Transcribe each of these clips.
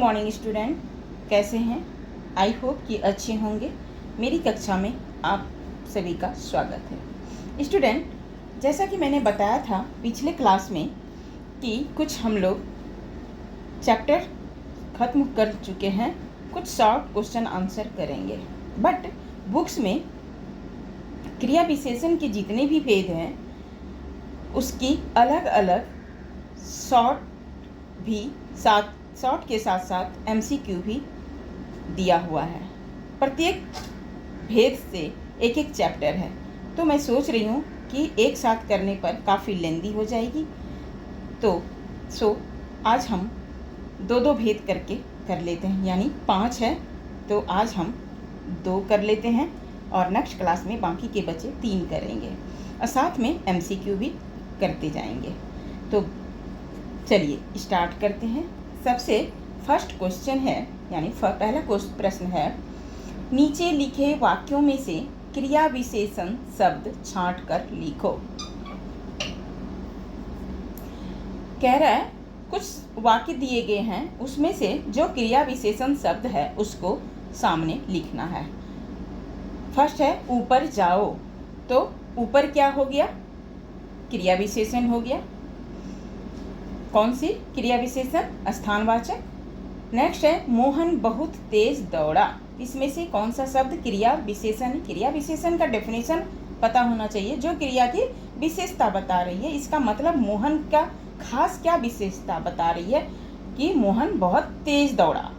Morning student, कैसे हैं? I hope कि अच्छे होंगे। मेरी कक्षा में आप सभी का स्वागत है। स्टूडेंट, जैसा कि मैंने बताया था पिछले क्लास में कि कुछ हम लोग चैप्टर ख़त्म कर चुके हैं, कुछ शॉर्ट क्वेश्चन आंसर करेंगे। बट बुक्स में क्रिया विशेषण के जितने भी भेद हैं उसकी अलग अलग शॉर्ट के साथ साथ MCQ भी दिया हुआ है। प्रत्येक भेद से एक एक चैप्टर है, तो मैं सोच रही हूँ कि एक साथ करने पर काफ़ी लेंदी हो जाएगी। तो आज हम दो भेद करके कर लेते हैं, यानी 5 है तो आज हम 2 कर लेते हैं और नेक्स्ट क्लास में बाकी के बचे 3 करेंगे और साथ में MCQ भी करते जाएंगे। तो चलिए स्टार्ट करते हैं। सबसे फर्स्ट क्वेश्चन है, यानी पहला प्रश्न है, नीचे लिखे वाक्यों में से क्रिया विशेषण शब्द छांट कर लिखो। कह रहा है कुछ वाक्य दिए गए हैं, उसमें से जो क्रिया विशेषण शब्द है उसको सामने लिखना है। फर्स्ट है ऊपर जाओ, तो ऊपर क्या हो गया? क्रिया विशेषण हो गया। कौन सी क्रिया विशेषण? स्थानवाचक। नेक्स्ट है मोहन बहुत तेज दौड़ा, इसमें से कौन सा शब्द क्रिया विशेषण है? क्रिया विशेषण का डेफिनेशन पता होना चाहिए, जो क्रिया की विशेषता बता रही है। इसका मतलब मोहन का खास क्या विशेषता बता रही है कि मोहन बहुत तेज दौड़ा,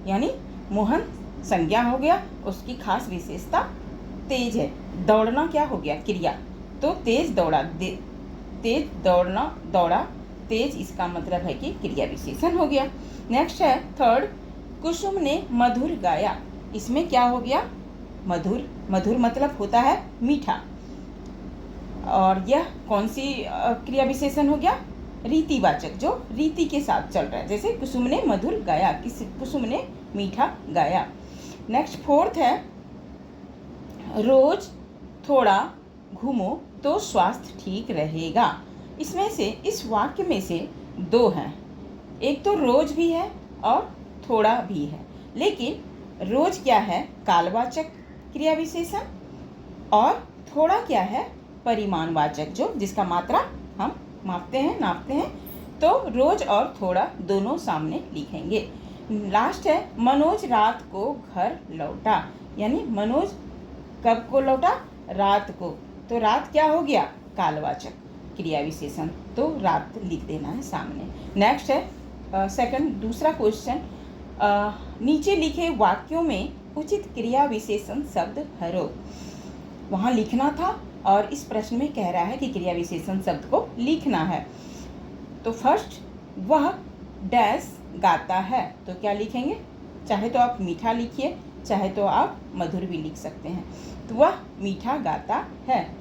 यानी मोहन संज्ञा हो गया, उसकी खास विशेषता तेज है। दौड़ना क्या हो गया? क्रिया। तो तेज दौड़ा, दौड़ा तेज, इसका मतलब है कि क्रिया विशेषण हो गया। नेक्स्ट है थर्ड, कुसुम ने मधुर गाया, इसमें क्या हो गया? मधुर। मधुर मतलब होता है मीठा, और यह कौन सी क्रिया विशेषण हो गया? रीतिवाचक, जो रीति के साथ चल रहा है। जैसे कुसुम ने मधुर गाया, कुसुम ने मीठा गाया। नेक्स्ट फोर्थ है रोज थोड़ा घूमो तो स्वास्थ्य ठीक रहेगा। इसमें से इस वाक्य में से 2 हैं, एक तो रोज भी है और थोड़ा भी है, लेकिन रोज क्या है? कालवाचक क्रिया विशेषण, और थोड़ा क्या है? परिमाणवाचक, जो जिसका मात्रा हम मापते हैं, नापते हैं। तो रोज और थोड़ा दोनों सामने लिखेंगे। लास्ट है मनोज रात को घर लौटा, यानी मनोज कब को लौटा? रात को। तो रात क्या हो गया? कालवाचक क्रिया विशेषण, तो रात लिख देना है सामने। नेक्स्ट है दूसरा क्वेश्चन, नीचे लिखे वाक्यों में उचित क्रिया विशेषण शब्द भरो। वहाँ लिखना था और इस प्रश्न में कह रहा है कि क्रिया विशेषण शब्द को लिखना है। तो फर्स्ट, वह डैश गाता है, तो क्या लिखेंगे? चाहे तो आप मीठा लिखिए, चाहे तो आप मधुर भी लिख सकते हैं। तो वह मीठा गाता है।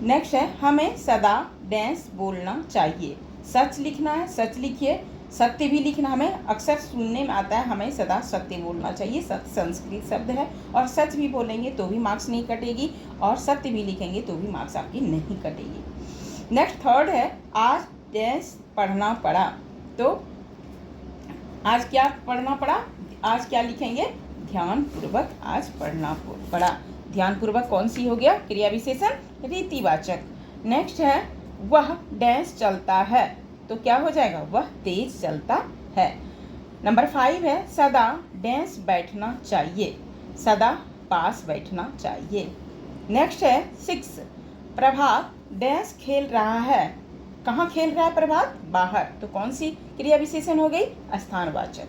नेक्स्ट है हमें सदा डैश बोलना चाहिए, सच लिखना है, सच लिखिए। सत्य भी लिखना, हमें अक्सर सुनने में आता है हमें सदा सत्य बोलना चाहिए। सत्य संस्कृत शब्द है, और सच भी बोलेंगे तो भी मार्क्स नहीं कटेगी, और सत्य भी लिखेंगे तो भी मार्क्स आपकी नहीं कटेगी। नेक्स्ट थर्ड है आज डैश पढ़ना पड़ा, तो आज क्या पढ़ना पड़ा? आज क्या लिखेंगे? ध्यानपूर्वक आज पढ़ना पड़ा। ध्यानपूर्वक कौन सी हो गया? क्रिया विशेषण रीतिवाचक। नेक्स्ट है वह डैश चलता है, तो क्या हो जाएगा? वह तेज चलता है। नंबर 5 है सदा डैश बैठना चाहिए, सदा पास बैठना चाहिए। नेक्स्ट है 6, प्रभात डैश खेल रहा है, कहाँ खेल रहा है प्रभात? बाहर, तो कौन सी क्रिया विशेषण हो गई? स्थानवाचक।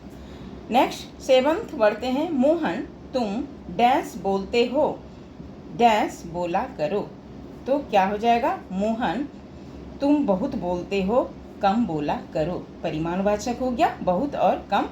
नेक्स्ट 7th बढ़ते हैं, मोहन तुम डैश बोलते हो, डैश बोला करो, तो क्या हो जाएगा? मोहन तुम बहुत बोलते हो, कम बोला करो। परिमाणवाचक हो गया, बहुत और कम।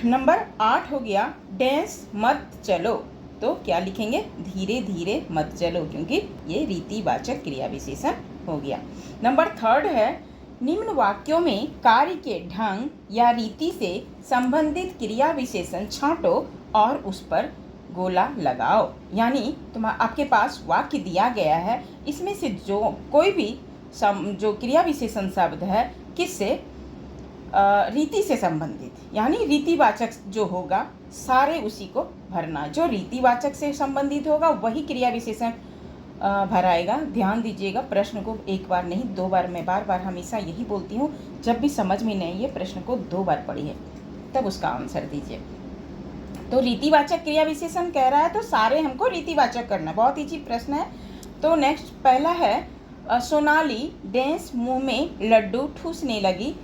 नंबर 8 हो गया डैश मत चलो, तो क्या लिखेंगे? धीरे धीरे मत चलो, क्योंकि ये रीतिवाचक क्रिया विशेषण हो गया। नंबर 3 है निम्न वाक्यों में कार्य के ढंग या रीति से संबंधित क्रिया विशेषण छांटो और उस पर गोला लगाओ। यानी आपके पास वाक्य दिया गया है, इसमें से जो कोई भी जो क्रिया विशेषण शब्द है किससे रीति से संबंधित, यानी रीतिवाचक जो होगा सारे उसी को भरना। जो रीतिवाचक से संबंधित होगा वही क्रिया विशेषण भराएगा। ध्यान दीजिएगा, प्रश्न को एक बार नहीं 2 बार, मैं बार बार हमेशा यही बोलती हूँ, जब भी समझ में नहीं है प्रश्न को 2 बार पढ़िए तब उसका आंसर दीजिए। तो रीतिवाचक क्रिया विशेषण कह रहा है तो सारे हमको रीतिवाचक करना। बहुत इजी प्रश्न है। तो नेक्स्ट पहला है सोनाली डेंस मुंह में लड्डू ठूसने लगी।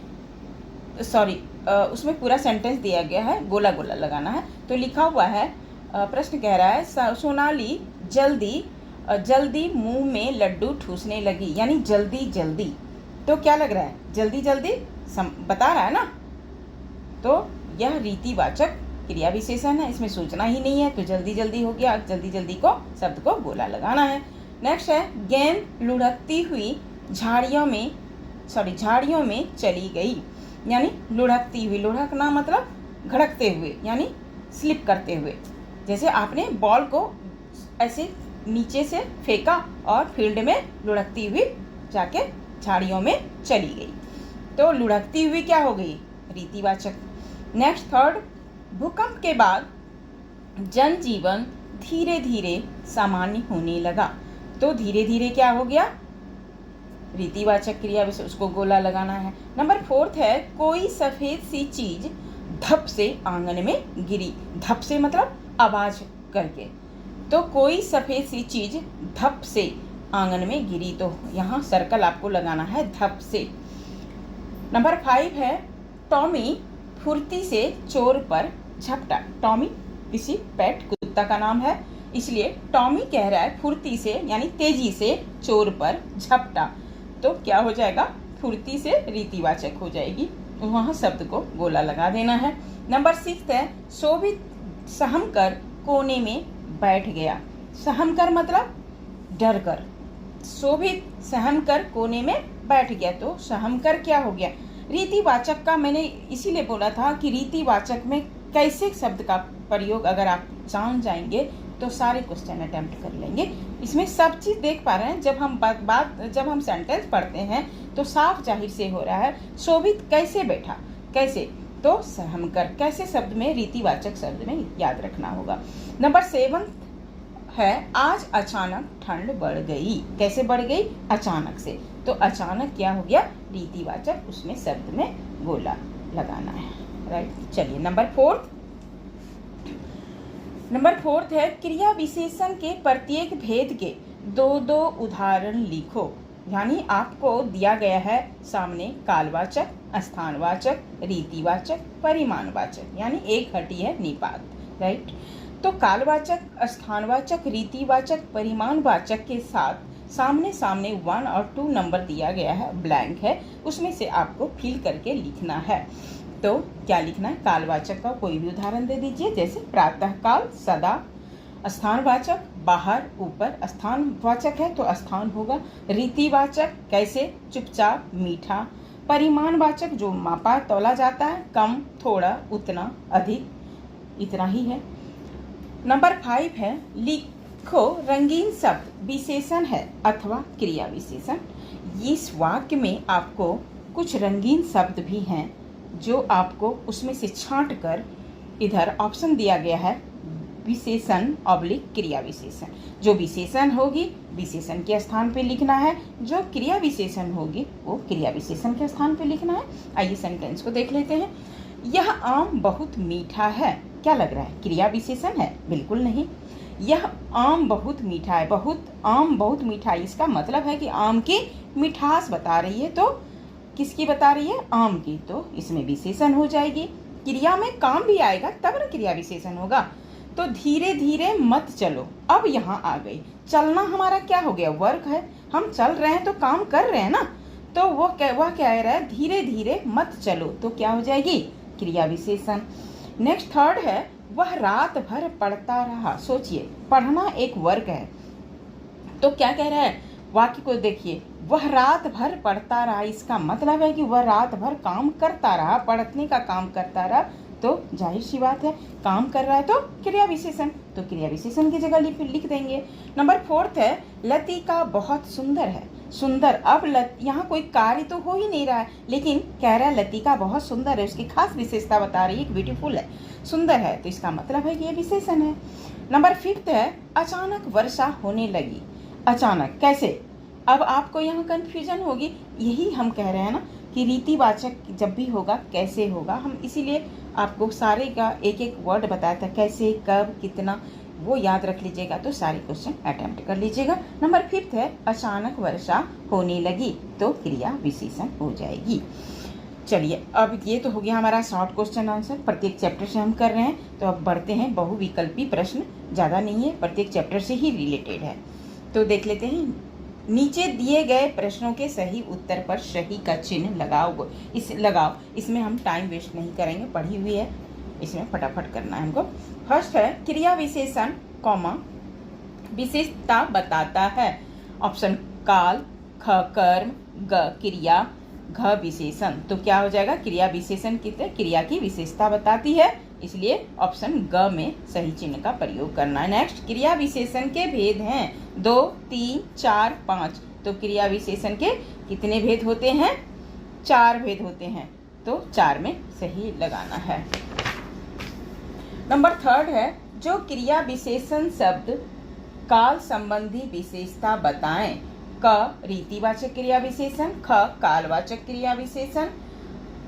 उसमें पूरा सेंटेंस दिया गया है, गोला गोला लगाना है। तो लिखा हुआ है, प्रश्न कह रहा है सोनाली जल्दी मुंह में लड्डू ठूसने लगी, यानी जल्दी जल्दी। तो क्या लग रहा है, जल्दी जल्दी बता रहा है ना, तो यह रीतिवाचक क्रिया विशेषण है, इसमें सोचना ही नहीं है, तो जल्दी जल्दी हो गया। जल्दी जल्दी को शब्द को गोला लगाना है। नेक्स्ट है गेंद लुढ़कती हुई झाड़ियों में चली गई, यानी लुढ़कती हुई। लुढ़कना मतलब घड़कते हुए, यानी स्लिप करते हुए। जैसे आपने बॉल को ऐसे नीचे से फेंका और फील्ड में लुढ़कती हुई जाके झाड़ियों में चली गई। तो लुढ़कती हुई क्या हो गई, रीतिवाचक। नेक्स्ट थर्ड, भूकंप के बाद जनजीवन धीरे धीरे सामान्य होने लगा। तो धीरे धीरे क्या हो गया, रीतिवाचक क्रिया विशेषण, उसको गोला लगाना है। नंबर 4 है कोई सफेद सी चीज धप से आंगन में गिरी। धप से मतलब आवाज करके। तो कोई सफेद सी चीज धप से आंगन में गिरी, तो यहाँ सर्कल आपको लगाना है धप से। नंबर 5 है टॉमी फुर्ती से चोर पर झपटा। टॉमी किसी पेट कुत्ता का नाम है, इसलिए टॉमी कह रहा है फुर्ती से, यानी तेजी से चोर पर झपटा। तो क्या हो जाएगा, फुर्ती से रीतिवाचक हो जाएगी, वहाँ शब्द को गोला लगा देना है। नंबर 6 है शोभित सहम कर कोने में बैठ गया। सहम कर मतलब डर कर। शोभित सहम कर कोने में बैठ गया, तो सहम कर क्या हो गया, रीतिवाचक का। मैंने इसीलिए बोला था कि रीतिवाचक में कैसे शब्द का प्रयोग अगर आप जान जाएंगे तो सारे क्वेश्चन अटेम्प्ट कर लेंगे। इसमें सब चीज़ देख पा रहे हैं। जब हम सेंटेंस पढ़ते हैं तो साफ जाहिर से हो रहा है शोभित कैसे बैठा, कैसे, तो सहम कर कैसे शब्द में, रीतिवाचक शब्द में याद रखना होगा। नंबर 7 है आज अचानक ठंड बढ़ गई। कैसे बढ़ गई, अचानक से। तो अचानक क्या हो गया, रीतिवाचक, उसमें शब्द में गोला लगाना है। राइट, चलिए नंबर 4 है क्रिया विशेषण के प्रत्येक भेद के 2 उदाहरण लिखो। यानी आपको दिया गया है सामने कालवाचक, स्थानवाचक, रीतिवाचक, परिमाणवाचक, यानी एक हटी है निपात। राइट, तो कालवाचक, स्थानवाचक, रीतिवाचक, परिमाणवाचक के साथ सामने सामने 1 और 2 नंबर दिया गया है, ब्लैंक है, उसमें से आपको फिल करके लिखना है। तो क्या लिखना है, कालवाचक का कोई भी उदाहरण दे दीजिए, जैसे प्रातः काल, सदा। स्थानवाचक बाहर, ऊपर, स्थानवाचक है तो स्थान होगा। रीतिवाचक कैसे, चुपचाप, मीठा। परिमाणवाचक जो मापा तौला जाता है, कम, थोड़ा, उतना, अधिक, इतना ही है। नंबर 5 है लिखो रंगीन शब्द विशेषण है अथवा क्रिया विशेषण। इस वाक्य में आपको कुछ रंगीन शब्द भी हैं जो आपको उसमें से छांट कर, इधर ऑप्शन दिया गया है विशेषण ऑब्लिक क्रिया विशेषण। जो विशेषण होगी विशेषण के स्थान पे लिखना है, जो क्रिया विशेषण होगी वो क्रिया विशेषण के स्थान पे लिखना है। आइए सेंटेंस को देख लेते हैं। यह आम बहुत मीठा है, क्या लग रहा है, क्रिया विशेषण है? बिल्कुल नहीं। यह आम बहुत मीठा है, आम बहुत मीठा है, इसका मतलब है कि आम की मिठास बता रही है। तो किसकी बता रही है, आम की, तो इसमें विशेषण हो जाएगी। क्रिया में काम भी आएगा तब ना क्रिया विशेषण होगा। तो धीरे धीरे मत चलो, अब यहाँ आ गई। चलना हमारा क्या हो गया, वर्क है, हम चल रहे हैं तो काम कर रहे हैं ना। तो वह कह रहा है धीरे धीरे मत चलो, तो क्या हो जाएगी, क्रिया विशेषण। नेक्स्ट 3 है वह रात भर पढ़ता रहा। सोचिए, पढ़ना एक वर्क है, तो क्या कह रहा है, वाक्य को देखिए, वह रात भर पढ़ता रहा, इसका मतलब है कि वह रात भर काम करता रहा, पढ़ने का काम करता रहा। तो जाहिर सी बात है काम कर रहा है तो क्रिया विशेषण, तो क्रिया विशेषण की जगह लिख देंगे। नंबर 4 है लतिका बहुत सुंदर है। सुंदर। अब यहाँ कोई कार्य तो हो ही नहीं रहा है, लेकिन कह रहा है लतिका बहुत सुंदर है, उसकी खास विशेषता बता रही है, ब्यूटीफुल है, सुंदर है, तो इसका मतलब है कि ये विशेषण है। नंबर 5 है अचानक वर्षा होने लगी। अचानक कैसे? अब आपको यहाँ कंफ्यूजन होगी, यही हम कह रहे हैं ना कि रीतिवाचक जब भी होगा कैसे होगा, हम इसीलिए आपको सारे का एक एक वर्ड बताया था, कैसे, कब, कितना, वो याद रख लीजिएगा तो सारे क्वेश्चन अटेम्प्ट कर लीजिएगा। नंबर 5 है अचानक वर्षा होने लगी, तो क्रिया विशेषण हो जाएगी। चलिए, अब ये तो हो गया हमारा शॉर्ट क्वेश्चन आंसर, प्रत्येक चैप्टर से हम कर रहे हैं। तो अब बढ़ते हैं बहुविकल्पी प्रश्न, ज़्यादा नहीं है, प्रत्येक चैप्टर से ही रिलेटेड है। तो देख लेते हैं। नीचे दिए गए प्रश्नों के सही उत्तर पर सही का चिन्ह लगाओ। इसमें हम टाइम वेस्ट नहीं करेंगे, पढ़ी हुई है, इसमें फटाफट करना है हमको। फर्स्ट है क्रिया विशेषण कॉमा विशेषता बताता है। ऑप्शन काल, ख कर्म, ग क्रिया, घ विशेषण। तो क्या हो जाएगा? क्रिया विशेषण क्रिया की विशेषता बताती है, इसलिए ऑप्शन ग में सही चिन्ह का प्रयोग करना है। नेक्स्ट, क्रिया विशेषण के भेद हैं 2, 3, 4, 5। तो क्रिया विशेषण के कितने भेद होते हैं? 4 भेद होते हैं, तो 4 में सही लगाना है। नंबर 3 है जो क्रिया विशेषण शब्द काल संबंधी विशेषता बताएं। क रीतिवाचक क्रिया विशेषण, ख कालवाचक क्रिया विशेषण,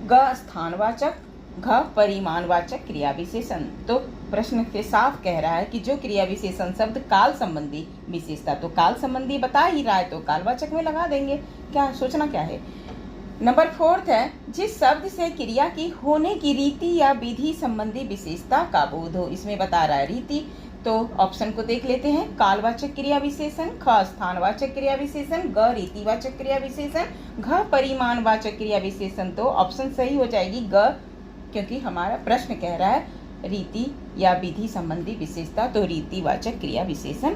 ग स्थानवाचक, घ परिमाणवाचक क्रिया विशेषण। तो प्रश्न के साफ कह रहा है कि जो क्रिया विशेषण शब्द काल संबंधी विशेषता, तो काल संबंधी बता ही रहा है तो कालवाचक में लगा देंगे, क्या सोचना क्या है। नंबर 4 है जिस शब्द से क्रिया की होने की रीति या विधि संबंधी विशेषता का बोध हो। इसमें बता रहा है रीति, तो ऑप्शन को देख लेते हैं। कालवाचक क्रिया विशेषण, ख स्थानवाचक क्रिया विशेषण, ग रीतिवाचक क्रिया विशेषण, घ परिमाणवाचक क्रिया विशेषण। तो ऑप्शन सही हो जाएगी ग, क्योंकि हमारा प्रश्न कह रहा है रीति या विधि संबंधी विशेषता, तो रीतिवाचक क्रिया विशेषण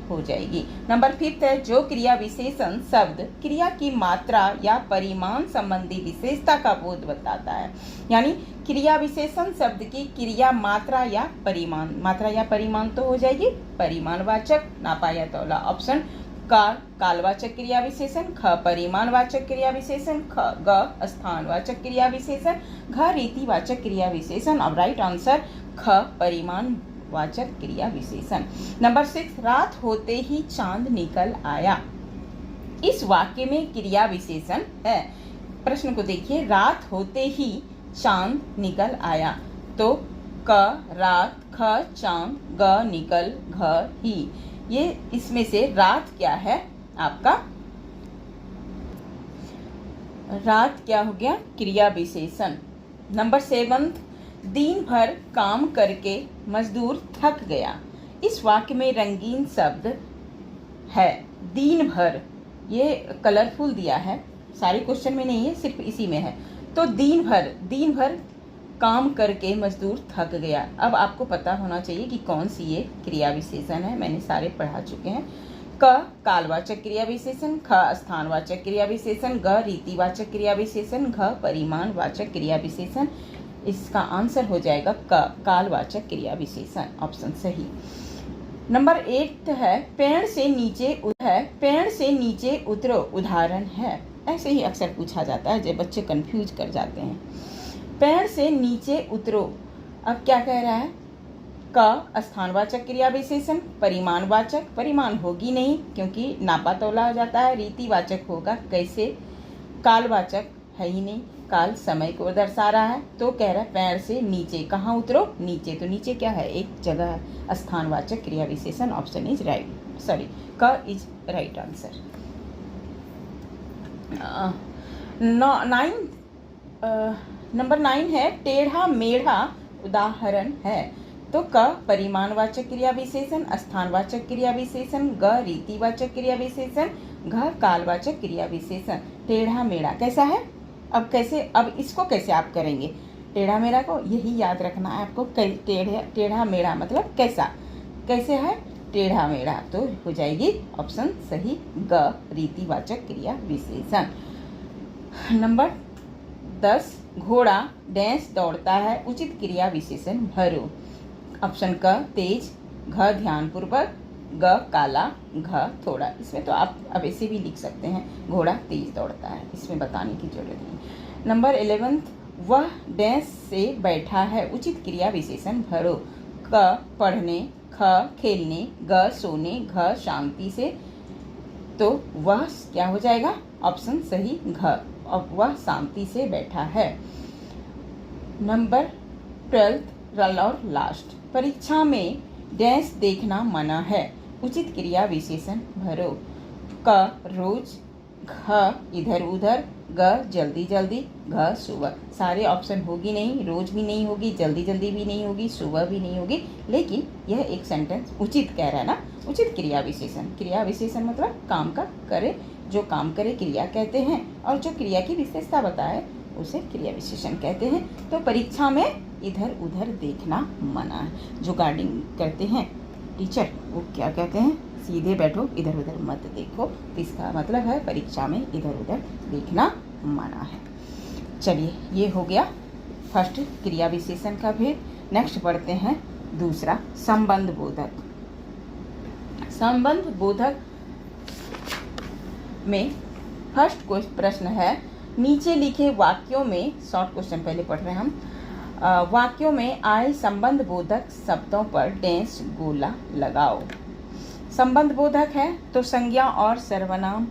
हो जाएगी। नंबर 5 है जो क्रिया विशेषण शब्द क्रिया की मात्रा या परिमाण संबंधी विशेषता का बोध बताता है। यानी क्रिया विशेषण शब्द की क्रिया मात्रा या परिमाण, मात्रा या परिमाण तो हो जाएगी परिमाणवाचक, नापा या तौला। ऑप्शन कालवाचक क्रिया विशेषण, ख परिमाणवाचक क्रिया विशेषण, ग स्थानवाचक क्रिया विशेषण, घ रीतिवाचक क्रिया विशेषण। अब राइट आंसर ख परिमाण वाचक क्रिया विशेषण। नंबर 6 रात होते ही चांद निकल आया। इस वाक्य में क्रिया विशेषण है। प्रश्न को देखिए, रात होते ही चांद निकल आया, तो क रात, ख चांद, ग निकल, घ ही। ये इसमें से रात क्या है आपका? रात क्या हो गया? क्रिया विशेषण। नंबर 7 दिन भर काम करके मजदूर थक गया। इस वाक्य में रंगीन शब्द है दिन भर, ये कलरफुल दिया है, सारे क्वेश्चन में नहीं है, सिर्फ इसी में है। तो दिन भर काम करके मजदूर थक गया। अब आपको पता होना चाहिए कि कौन सी ये क्रिया विशेषण है, मैंने सारे पढ़ा चुके हैं। क कालवाचक क्रिया विशेषण, ख स्थानवाचक क्रिया विशेषण, ग रीतिवाचक क्रिया विशेषण, घ परिमाणवाचक क्रिया विशेषण। इसका आंसर हो जाएगा क कालवाचक क्रिया विशेषण, ऑप्शन सही। नंबर 8 है पेड़ से नीचे उतरो, उदाहरण है। ऐसे ही अक्सर पूछा जाता है जब बच्चे कंफ्यूज कर जाते हैं। पेड़ से नीचे उतरो, अब क्या कह रहा है? क स्थानवाचक क्रिया विशेषण, परिमाणवाचक, परिमाण होगी नहीं क्योंकि नापा तौला हो जाता है। रीतिवाचक होगा, कैसे? कालवाचक है ही नहीं, काल समय को दर्शा रहा है, तो कह रहा है पैर से नीचे। कहाँ उतरो? नीचे। तो नीचे क्या है? एक जगह है। स्थानवाचक क्रिया विशेषण, ऑप्शन इज राइट, सॉरी क इज राइट आंसर। 9 नंबर 9 है टेढ़ा मेढ़ा उदाहरण है। तो क परिमाणवाचक क्रिया विशेषण, स्थानवाचक क्रिया विशेषण, ग रीतिवाचक क्रिया विशेषण, घ कालवाचक क्रिया विशेषण। टेढ़ा मेढ़ा कैसा है? अब इसको कैसे आप करेंगे? टेढ़ा मेढ़ा को यही याद रखना है आपको, टेढ़ा मेढ़ा मतलब कैसा, कैसे है? टेढ़ा मेढ़ा। तो हो जाएगी ऑप्शन सही ग रीतिवाचक क्रिया विशेषण। नंबर 10 घोड़ा डैश दौड़ता है, उचित क्रिया विशेषण भरो। ऑप्शन क तेज, घ ध्यानपूर्वक, ग काला, घ थोड़ा। इसमें तो आप अब ऐसे भी लिख सकते हैं, घोड़ा तेज दौड़ता है, इसमें बताने की जरूरत नहीं। नंबर 11, वह डैश से बैठा है, उचित क्रिया विशेषण भरो। क पढ़ने, ख खेलने, ग सोने, घ शांति से। तो वह क्या हो जाएगा? ऑप्शन सही घ, और वह शांति से बैठा है। नंबर 12 और लास्ट, परीक्षा में डैश देखना मना है, उचित क्रिया विशेषण भरो। क रोज, घ इधर उधर, ग जल्दी जल्दी, घ सुबह। सारे ऑप्शन होगी नहीं, रोज भी नहीं होगी, जल्दी जल्दी भी नहीं होगी, सुबह भी नहीं होगी, लेकिन यह एक सेंटेंस उचित कह रहा है ना। उचित क्रिया विशेषण, क्रिया विशेषण मतलब काम का करे, जो काम करे क्रिया कहते हैं, और जो क्रिया की विशेषता बताए उसे क्रिया विशेषण कहते हैं। तो परीक्षा में इधर उधर देखना मना है। जो गार्डिंग करते हैं टीचर, वो क्या कहते हैं? सीधे बैठो, इधर उधर मत देखो। इसका मतलब है परीक्षा में इधर उधर देखना मना है। चलिए, ये हो गया फर्स्ट क्रिया विशेषण का भेद। नेक्स्ट पढ़ते हैं दूसरा, संबंध बोधक। संबंध बोधक में फर्स्ट प्रश्न है, नीचे लिखे वाक्यों में, शॉर्ट क्वेश्चन पहले पढ़ रहे हैं हम, वाक्यों में आए संबंध बोधक शब्दों पर डैश गोला लगाओ। संबंध बोधक है तो संज्ञा और सर्वनाम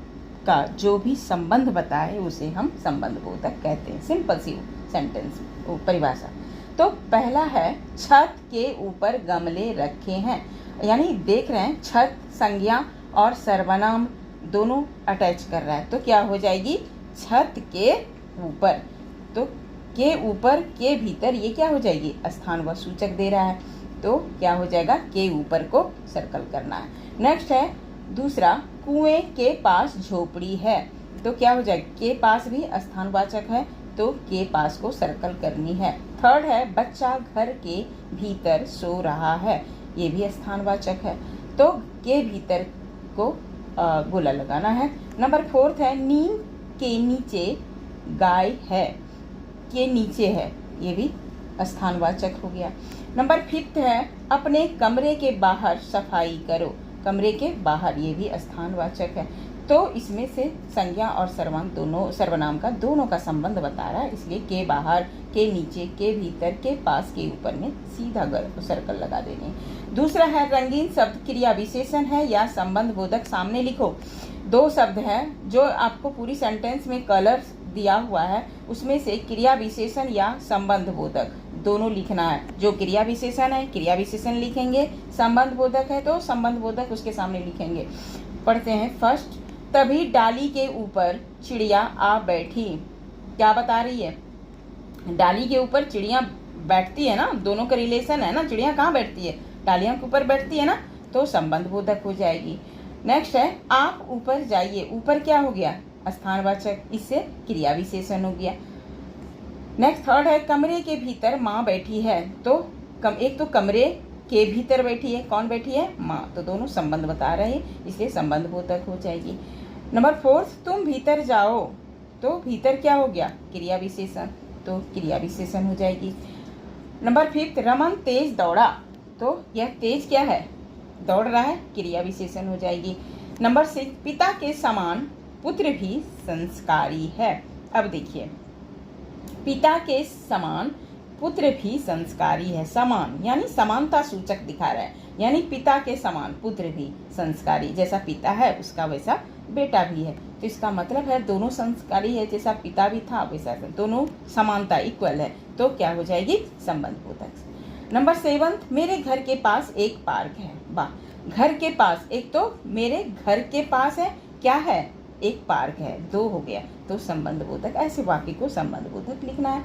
का जो भी संबंध बताए उसे हम संबंध बोधक कहते हैं। सिंपल सी सेंटेंस परिभाषा। तो पहला है, छत के ऊपर गमले रखे हैं, यानी देख रहे हैं छत संज्ञा और सर्वनाम दोनों अटैच कर रहा है, तो क्या हो जाएगी? छत के ऊपर। तो के ऊपर, के भीतर, ये क्या हो जाएगी? स्थान व सूचक दे रहा है, तो क्या हो जाएगा? के ऊपर को सर्कल करना है। नेक्स्ट है दूसरा, कुएं के पास झोपड़ी है, तो क्या हो जाएगा? के पास भी स्थानवाचक है, तो के पास को सर्कल करनी है। थर्ड है, बच्चा घर के भीतर सो रहा है, ये भी स्थानवाचक है, तो के भीतर को गोला लगाना है। नंबर 4 है, नीम के नीचे गाय है, के नीचे है, ये भी स्थानवाचक हो गया। नंबर 5 है, अपने कमरे के बाहर सफाई करो, कमरे के बाहर, ये भी स्थानवाचक है। तो इसमें से संज्ञा और सर्वनाम का दोनों का संबंध बता रहा है, इसलिए के बाहर, के नीचे, के भीतर, के पास, के ऊपर में सीधा सर्कल लगा देने। दूसरा है, रंगीन शब्द क्रिया विशेषण है या संबंध बोधक, सामने लिखो। 2 शब्द हैं जो आपको पूरी सेंटेंस में कलर दिया हुआ है, उसमें से क्रिया विशेषण या संबंध बोधक दोनों लिखना है। जो क्रिया विशेषण है क्रिया विशेषण लिखेंगे, संबंध बोधक है तो संबंध बोधक उसके सामने लिखेंगे। पढ़ते हैं फर्स्ट, तभी डाली के ऊपर चिड़िया आ बैठी, क्या बता रही है? डाली के ऊपर चिड़िया बैठती है ना, दोनों का रिलेशन है ना, चिड़िया कहाँ बैठती है? डालियों के ऊपर बैठती है ना, तो संबंध बोधक हो जाएगी। नेक्स्ट है, आप ऊपर जाइए, ऊपर क्या हो गया? स्थानवाचक, इससे क्रिया विशेषण हो गया। नेक्स्ट थर्ड है, कमरे के भीतर माँ बैठी है, तो एक तो कमरे के भीतर बैठी है, कौन बैठी है? माँ, तो दोनों संबंध बता रहे हैं, इसलिए संबंध बोधक हो जाएगी। नंबर 4, तुम भीतर जाओ, तो भीतर क्या हो गया? क्रिया विशेषण, तो क्रिया विशेषण हो जाएगी। नंबर 5, रमन तेज दौड़ा, तो यह तेज क्या है? दौड़ रहा है, क्रिया विशेषण हो जाएगी। नंबर 6, पिता के समान पुत्र भी संस्कारी है। अब देखिए, पिता के समान पुत्र भी संस्कारी है, समान यानी समानता सूचक दिखा रहा है, यानी पिता के समान पुत्र भी संस्कारी, जैसा पिता है उसका वैसा बेटा भी है, तो इसका मतलब है दोनों संस्कारी है, जैसा पिता भी था वैसा दोनों समानता इक्वल है, तो क्या हो जाएगी? संबंध बोधक। नंबर 7, मेरे घर के पास एक पार्क है। वाह, घर के पास, एक तो मेरे घर के पास है, क्या है? एक पार्क है, 2 हो गया, तो संबंध बोधक। ऐसे वाक्य को संबंध बोधक लिखना है।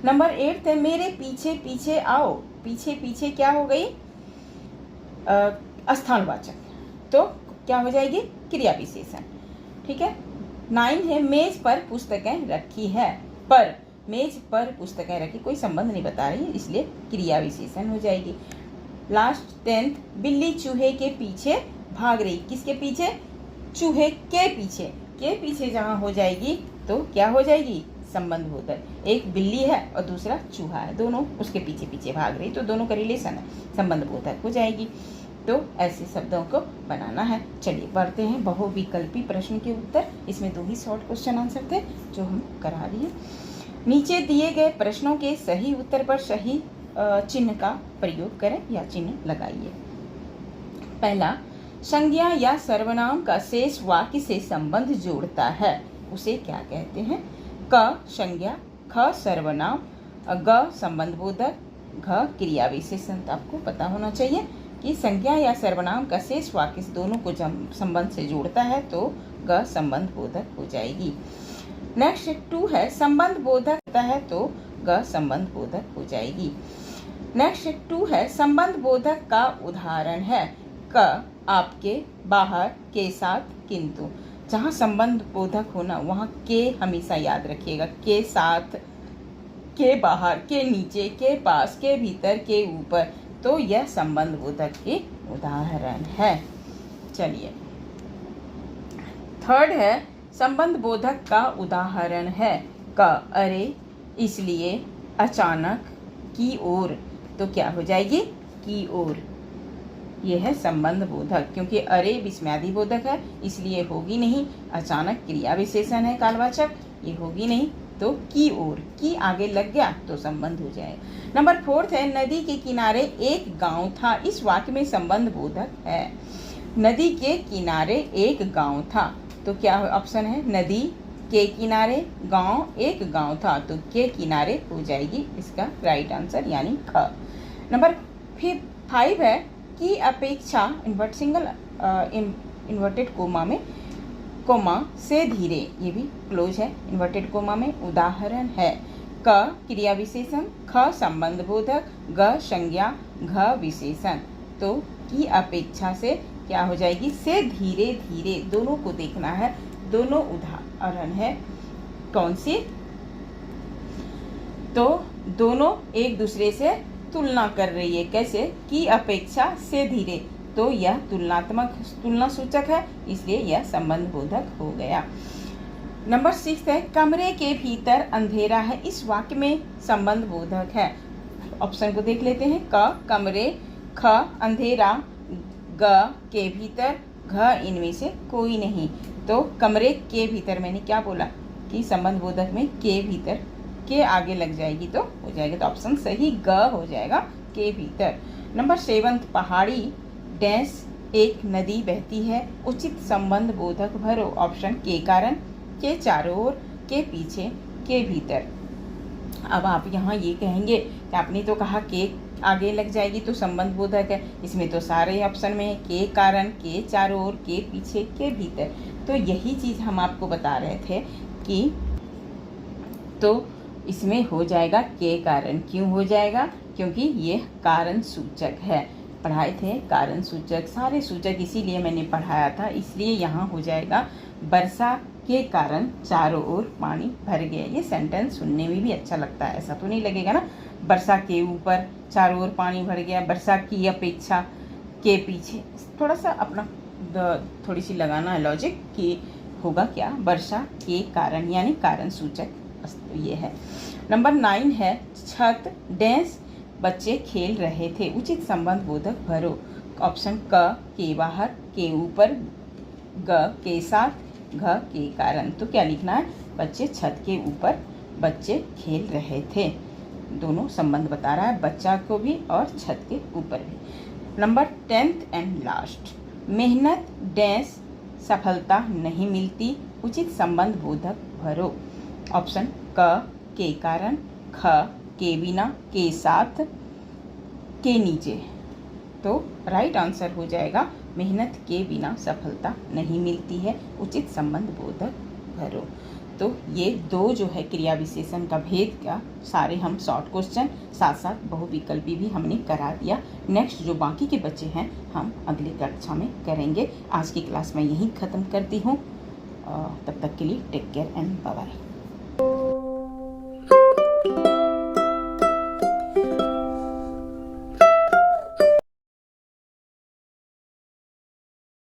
नंबर 8 है, मेरे पीछे पीछे आओ, पीछे पीछे क्या हो गई? स्थानवाचक, तो क्या हो जाएगी? क्रिया विशेषण, ठीक है। 9 है, मेज पर पुस्तकें रखी है, पर, मेज पर पुस्तकें रखी, कोई संबंध नहीं बता रही, इसलिए क्रिया विशेषण हो जाएगी। लास्ट 10, बिल्ली चूहे के पीछे भाग रही, किसके पीछे? चूहे के पीछे, के पीछे जहाँ हो जाएगी तो क्या हो जाएगी? संबंध बोधक। एक बिल्ली है और दूसरा चूहा है, दोनों उसके पीछे पीछे भाग रही, तो दोनों का रिलेशन है, संबंध बोधक हो जाएगी। तो ऐसे शब्दों को बनाना है। चलिए पढ़ते हैं बहुविकल्पी प्रश्न के उत्तर। इसमें 2 ही शॉर्ट क्वेश्चन आंसर थे जो हम करा रही हैं। नीचे दिए गए प्रश्नों के सही उत्तर पर सही चिन्ह का प्रयोग करें या चिन्ह लगाइए। पहला, संज्ञा या सर्वनाम का शेष वाक्य से संबंध जोड़ता है, उसे क्या कहते हैं? क संज्ञा, ख सर्वनाम, ग संबंधबोधक, घ क्रिया विशेषण। आपको पता होना चाहिए कि संज्ञा या सर्वनाम का शेष वाक्य से दोनों को संबंध से जोड़ता है तो ग संबंध बोधक हो जाएगी। नेक्स्ट 2 है, संबंध बोधक होता है तो ग संबंध बोधक हो जाएगी। नेक्स्ट 2 है, संबंध बोधक का उदाहरण है क आपके, बाहर, के साथ, किंतु। जहाँ संबंध बोधक होना वहाँ के हमेशा याद रखिएगा, के साथ, के बाहर, के नीचे, के पास, के भीतर, के ऊपर, तो यह संबंध बोधक के उदाहरण है। चलिए थर्ड है, संबंध बोधक का उदाहरण है क अरे, इसलिए, अचानक, की ओर। तो क्या हो जाएगी? की ओर। यह है संबंध बोधक, क्योंकि अरे विस्मयादि बोधक है इसलिए होगी नहीं। अचानक क्रिया विशेषण है कालवाचक, ये होगी नहीं। तो की ओर, की आगे लग गया तो संबंध हो जाएगा। नंबर 4 है, नदी के किनारे एक गांव था। इस वाक्य में संबंध बोधक है। नदी के किनारे एक गांव था, तो क्या ऑप्शन है? नदी के किनारे, गांव, एक गांव था, तो के किनारे हो जाएगी इसका राइट आंसर यानी ख। नंबर 5 है, की अपेक्षा इन्वर्टेड कोमा में, कोमा से धीरे, ये भी क्लोज है इन्वर्टेड कोमा में। उदाहरण है क क्रिया विशेषण, ख संबंध बोधक, ग संज्ञा, घ विशेषण। तो की अपेक्षा से क्या हो जाएगी? से धीरे धीरे। दोनों को देखना है, दोनों उदाहरण है कौन सी? तो दोनों एक दूसरे से तुलना कर रही है। कैसे? की अपेक्षा से धीरे, तो यह तुलनात्मक, तुलना सूचक है, इसलिए यह संबंध बोधक हो गया। नंबर 6 है, कमरे के भीतर अंधेरा है। इस वाक्य में संबंध बोधक है। ऑप्शन को देख लेते हैं। क कमरे, ख अंधेरा, ग के भीतर, घ इनमें से कोई नहीं। तो कमरे के भीतर मैंने क्या बोला कि संबंध बोधक में के भीतर, के आगे लग जाएगी तो हो जाएगा। तो ऑप्शन सही ग हो जाएगा, के भीतर। नंबर 7, पहाड़ी डैश एक नदी बहती है। उचित संबंध बोधक भरो। ऑप्शन के कारण, के चारों ओर, के पीछे, के भीतर। अब आप यहाँ ये कहेंगे कि आपने तो कहा के आगे लग जाएगी तो संबंध बोधक है। इसमें तो सारे ऑप्शन में है, के कारण, के चारों ओर, के पीछे, के भीतर। तो यही चीज़ हम आपको बता रहे थे कि तो इसमें हो जाएगा के कारण। क्यों हो जाएगा? क्योंकि ये कारण सूचक है। पढ़ाए थे कारण सूचक, सारे सूचक इसीलिए मैंने पढ़ाया था। इसलिए यहाँ हो जाएगा वर्षा के कारण चारों ओर पानी भर गया। ये सेंटेंस सुनने में भी अच्छा लगता है, ऐसा तो नहीं लगेगा ना? वर्षा के ऊपर चारों ओर पानी भर गया, वर्षा की अपेक्षा के पीछे। थोड़ा सा अपना थोड़ी सी लगाना है लॉजिक कि होगा क्या? वर्षा के कारण यानी कारण सूचक ये है। नंबर 9 है, छत डैश बच्चे खेल रहे थे। उचित संबंध बोधक भरो। ऑप्शन क के बाहर, के ऊपर, ग के साथ, घ के कारण। तो क्या लिखना है? बच्चे छत के ऊपर बच्चे खेल रहे थे। दोनों संबंध बता रहा है, बच्चा को भी और छत के ऊपर भी। नंबर 10 एंड लास्ट, मेहनत डैश सफलता नहीं मिलती। उचित संबंध बोधक भरो। ऑप्शन क के कारण, ख के बिना, के साथ, के नीचे। तो राइट आंसर हो जाएगा मेहनत के बिना सफलता नहीं मिलती है। उचित संबंध बोधक भरो। तो ये 2 जो है क्रिया विशेषण का भेद का सारे हम शॉर्ट क्वेश्चन साथ साथ बहुविकल्पी भी हमने करा दिया। नेक्स्ट जो बाकी के बच्चे हैं हम अगली कक्षा में करेंगे। आज की क्लास मैं यहीं ख़त्म करती हूँ। तब तक के लिए take care and bye bye.